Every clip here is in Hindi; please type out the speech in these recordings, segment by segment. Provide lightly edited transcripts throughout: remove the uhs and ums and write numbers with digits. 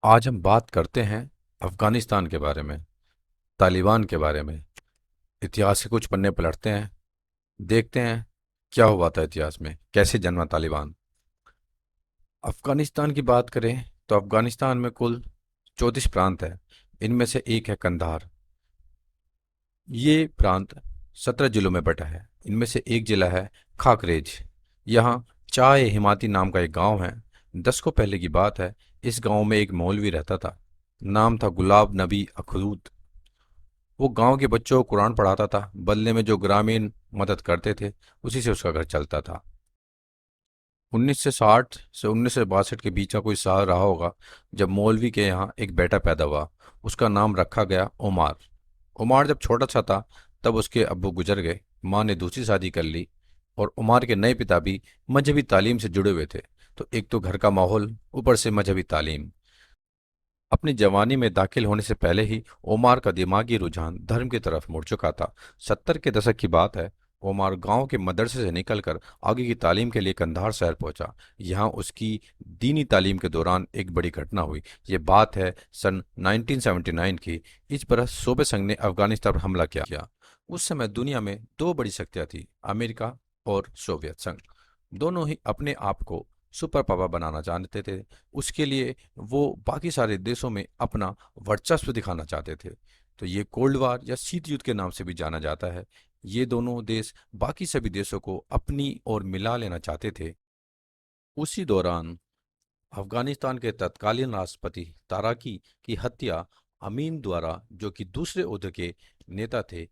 आज हम बात करते हैं अफ़गानिस्तान के बारे में, तालिबान के बारे में। इतिहास के कुछ पन्ने पलटते हैं, देखते हैं क्या हुआ था इतिहास में, कैसे जन्मा तालिबान। अफ़गानिस्तान की बात करें तो अफ़गानिस्तान में कुल 34 प्रांत है। इनमें से एक है कंधार। ये प्रांत 17 जिलों में बटा है। इनमें से एक जिला है खाकरेज। यहाँ चाय हिमाती नाम का एक गांव है। 10 को पहले की बात है। इस गांव में एक मौलवी रहता था। नाम था गुलाब नबी अखरूद। वो गांव के बच्चों को कुरान पढ़ाता था, बदले में जो ग्रामीण मदद करते थे उसी से उसका घर चलता था। 1960 से 1962 के बीच का कोई साल रहा होगा जब मौलवी के यहाँ एक बेटा पैदा हुआ। उसका नाम रखा गया उमार। उमार जब छोटा सा था तब उसके अब्बू गुजर गए। माँ ने दूसरी शादी कर ली और उमार के नए पिता भी मजहबी तालीम से जुड़े हुए थे। तो एक तो घर का माहौल, ऊपर से मजहबी तालीम। अपनी जवानी में दाखिल होने से पहले ही ओमार का दिमागी रुझान धर्म की तरफ मुड़ चुका था। 70 के दशक की बात है। ओमार गांव के मदरसे से निकलकर आगे की तालीम के लिए कंधार शहर पहुंचा। यहाँ उसकी दीनी तालीम के दौरान एक बड़ी घटना हुई। ये बात है सन 1979 की। इस बरस सोवियत संघ ने अफगानिस्तान पर हमला किया। उस समय दुनिया में दो बड़ी शक्तियां थी, अमेरिका और सोवियत संघ। दोनों ही अपने आप को सुपर पावर बनाना चाहते थे। उसके लिए वो बाकी सारे देशों में अपना वर्चस्व दिखाना चाहते थे। तो ये कोल्ड वार या शीत युद्ध के नाम से भी जाना जाता है। ये दोनों देश बाकी सभी देशों को अपनी ओर मिला लेना चाहते थे। उसी दौरान अफगानिस्तान के तत्कालीन राष्ट्रपति ताराकी की हत्या अमीन द्वारा, जो कि दूसरे ओहदे के नेता थे,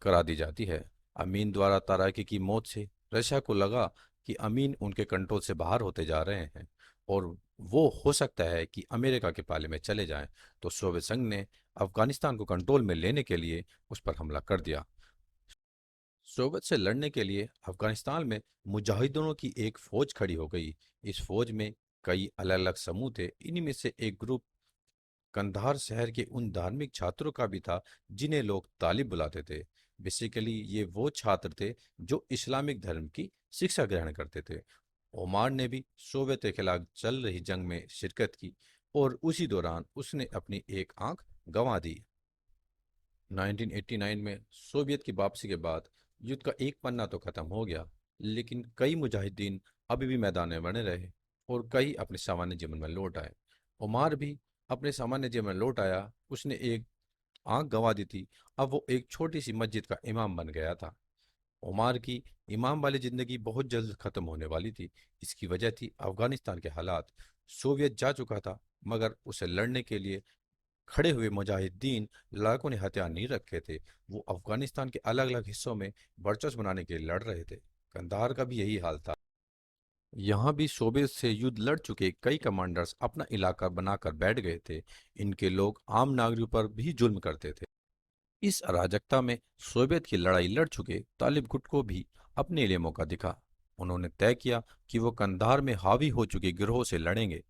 करा दी जाती है। अमीन द्वारा ताराकी की मौत से रशिया को लगा कि अमीन उनके कंट्रोल से बाहर होते जा रहे हैं और वो हो सकता है कि अमेरिका के पाले में चले जाएं। तो सोवियत संघ ने अफगानिस्तान को कंट्रोल में लेने के लिए उस पर हमला कर दिया। सोवियत से लड़ने के लिए अफगानिस्तान में मुजाहिदीनों की एक फौज खड़ी हो गई। इस फौज में कई अलग अलग समूह थे। इन्हीं में से एक ग्रुप कंधार शहर के उन धार्मिक छात्रों का भी था जिन्हें लोग तालिब बुलाते थे। बेसिकली ये वो छात्र थे जो इस्लामिक धर्म की शिक्षा ग्रहण करते थे। ओमार ने भी सोवियत के खिलाफ चल रही जंग में शिरकत की और उसी दौरान उसने अपनी एक आंख गंवा दी। 1989 में सोवियत की वापसी के बाद युद्ध का एक पन्ना तो खत्म हो गया, लेकिन कई मुजाहिदीन अभी भी मैदान में बने रहे और कई अपने सामान्य जीवन में लौट आए। उमार भी अपने सामान्य जीवन में लौट आया। उसने एक आंख गंवा दी थी। अब वो एक छोटी सी मस्जिद का इमाम बन गया था। उमार की इमाम वाली जिंदगी बहुत जल्द खत्म होने वाली थी। इसकी वजह थी अफगानिस्तान के हालात। सोवियत जा चुका था, मगर उसे लड़ने के लिए खड़े हुए मुजाहिदीन लड़ाकों ने हथियार नहीं रखे थे। वो अफगानिस्तान के अलग अलग हिस्सों में वर्चस्व बनाने के लिए लड़ रहे थे। कंधार का भी यही हाल था। यहाँ भी सोवियत से युद्ध लड़ चुके कई कमांडर्स अपना इलाका बनाकर बैठ गए थे। इनके लोग आम नागरिकों पर भी जुल्म करते थे। इस अराजकता में सोवियत की लड़ाई लड़ चुके तालिब गुट को भी अपने लिए मौका दिखा। उन्होंने तय किया कि वो कंधार में हावी हो चुके गिरोह से लड़ेंगे।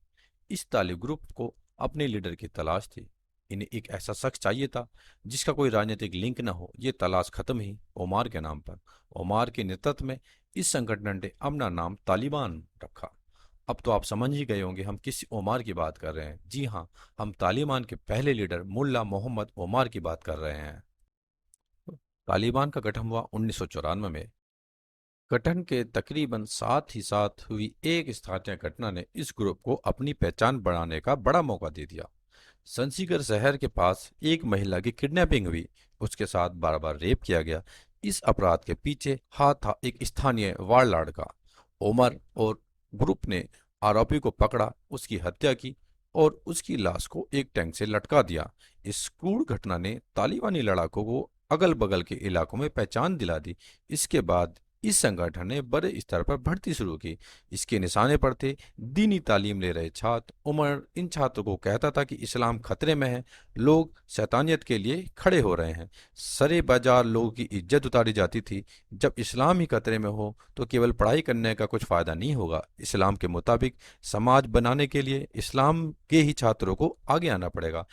इस तालिब ग्रुप को अपने लीडर की तलाश थी। इन्हें एक ऐसा शख्स चाहिए था जिसका कोई राजनीतिक लिंक न हो। ये तलाश खत्म ही ओमार के नाम पर। ओमार के नेतृत्व में इस संगठन ने अपना नाम तालिबान रखा। अब तो आप समझ ही गए होंगे हम किस ओमार की बात कर रहे हैं। जी हाँ, हम तालिबान के पहले लीडर मुल्ला मोहम्मद ओमार की बात कर रहे हैं। तालिबान का गठन हुआ 1994 में। गठन के तकरीबन साथ ही साथ हुई एक स्थानीय घटना ने इस ग्रुप को अपनी पहचान बढ़ाने का बड़ा मौका दे दिया। संसीगर शहर के पास एक महिला की किडनैपिंग हुई। उसके साथ बार बार रेप किया गया। इस अपराध के पीछे हाथ था एक स्थानीय वारलाड़ का। ओमर और ग्रुप ने आरोपी को पकड़ा, उसकी हत्या की और उसकी लाश को एक टैंक से लटका दिया। इस क्रूर घटना ने तालिबानी लड़ाकों को अगल बगल के इलाकों में पहचान दिला दी। इसके बाद इस संगठन ने बड़े स्तर पर भर्ती शुरू की। इसके निशाने पर थे दीनी तालीम ले रहे छात्र। उमर इन छात्रों को कहता था कि इस्लाम खतरे में है, लोग शैतानियत के लिए खड़े हो रहे हैं। सरे बाजार लोगों की इज्जत उतारी जाती थी। जब इस्लाम ही खतरे में हो तो केवल पढ़ाई करने का कुछ फ़ायदा नहीं होगा। इस्लाम के मुताबिक समाज बनाने के लिए इस्लाम के ही छात्रों को आगे आना पड़ेगा।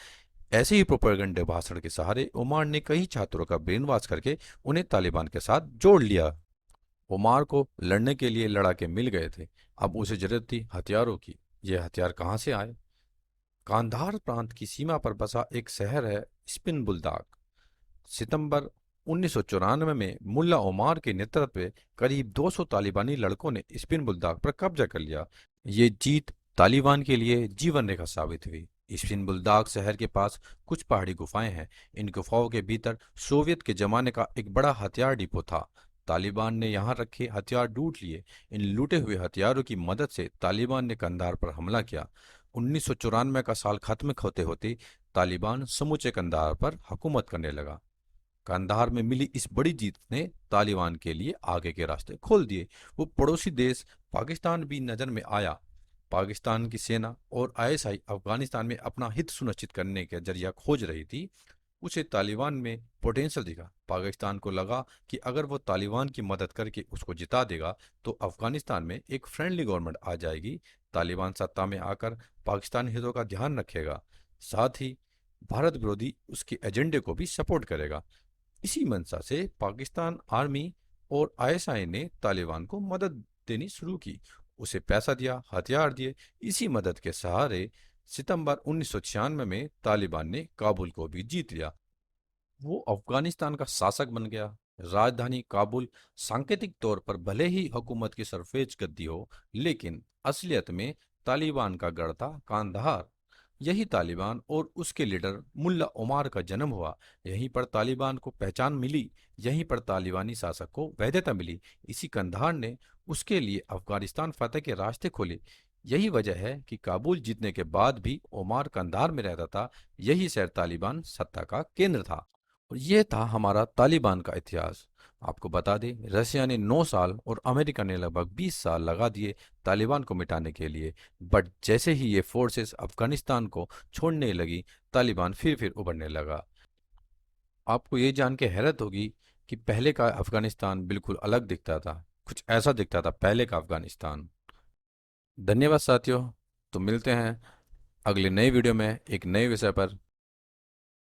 ऐसे ही प्रोपेगेंडा भाषण के सहारे उमर ने कई छात्रों का ब्रेन वॉश करके उन्हें तालिबान के साथ जोड़ लिया। उमार को लड़ने के लिए लड़ाके मिल गए थे। अब उसे जरूरत थी हथियारों की। ये हथियार कहाँ से आए? कांधार प्रांत की सीमा पर बसा एक शहर है स्पिन बुलदाग। सितंबर 1994 में मुल्ला ओमार के नेतृत्व में करीब 200 तालिबानी लड़कों ने स्पिन बुलदाग पर कब्जा कर लिया। ये जीत तालिबान के लिए जीवन रेखा साबित हुई। स्पिन बुलदाग शहर के पास कुछ पहाड़ी गुफाएं हैं। इन गुफाओं के भीतर सोवियत के जमाने का एक बड़ा हथियार डिपो था। तालिबान ने यहाँ रखे हथियार लूट लिए। इन लूटे हुए हथियारों की मदद से तालिबान ने कंधार पर हमला किया। 1994 का साल खत्म होते होते तालिबान समूचे कंधार पर हुकूमत करने लगा। कंधार में मिली इस बड़ी जीत ने तालिबान के लिए आगे के रास्ते खोल दिए। वो पड़ोसी देश पाकिस्तान भी नजर में आया। पाकिस्तान की सेना और आईएसआई अफगानिस्तान में अपना हित सुनिश्चित करने का जरिया खोज रही थी। उसे तालिबान में पोटेंशियल दिखा। पाकिस्तान को लगा कि अगर वो तालिबान की मदद करके उसको जिता देगा तो अफगानिस्तान में एक फ्रेंडली गवर्नमेंट आ जाएगी। तालिबान सत्ता में आकर पाकिस्तान हितों का ध्यान रखेगा, साथ ही भारत विरोधी उसके एजेंडे को भी सपोर्ट करेगा। इसी मंशा से पाकिस्तान आर्मी और आईएसआई ने तालिबान को मदद देनी शुरू की। उसे पैसा दिया, हथियार दिए। इसी मदद के सहारे सितंबर 1996 में तालिबान ने काबुल को भी जीत लिया। वो अफगानिस्तान का शासक बन गया। राजधानी काबुल सांकेतिक तौर पर भले ही हुकूमत की सरफेज गद्दी हो, लेकिन असलियत में तालिबान का गढ़ था कांधार। यही तालिबान और उसके लीडर मुल्ला उमार का जन्म हुआ। यहीं पर तालिबान को पहचान मिली। यहीं पर तालिबानी शासक को वैधता मिली। इसी कंधार ने उसके लिए अफगानिस्तान फतह के रास्ते खोले। यही वजह है कि काबुल जीतने के बाद भी उमार कंधार में रहता था। यही शहर तालिबान सत्ता का केंद्र था। और ये था हमारा तालिबान का इतिहास। आपको बता दें, रसिया ने 9 साल और अमेरिका ने लगभग 20 साल लगा दिए तालिबान को मिटाने के लिए। बट जैसे ही ये फोर्सेस अफगानिस्तान को छोड़ने लगी, तालिबान फिर उभरने लगा। आपको ये जान के हैरत होगी कि पहले का अफगानिस्तान बिल्कुल अलग दिखता था। कुछ ऐसा दिखता था पहले का अफगानिस्तान। धन्यवाद साथियों। तो मिलते हैं अगले नए वीडियो में एक नए विषय पर।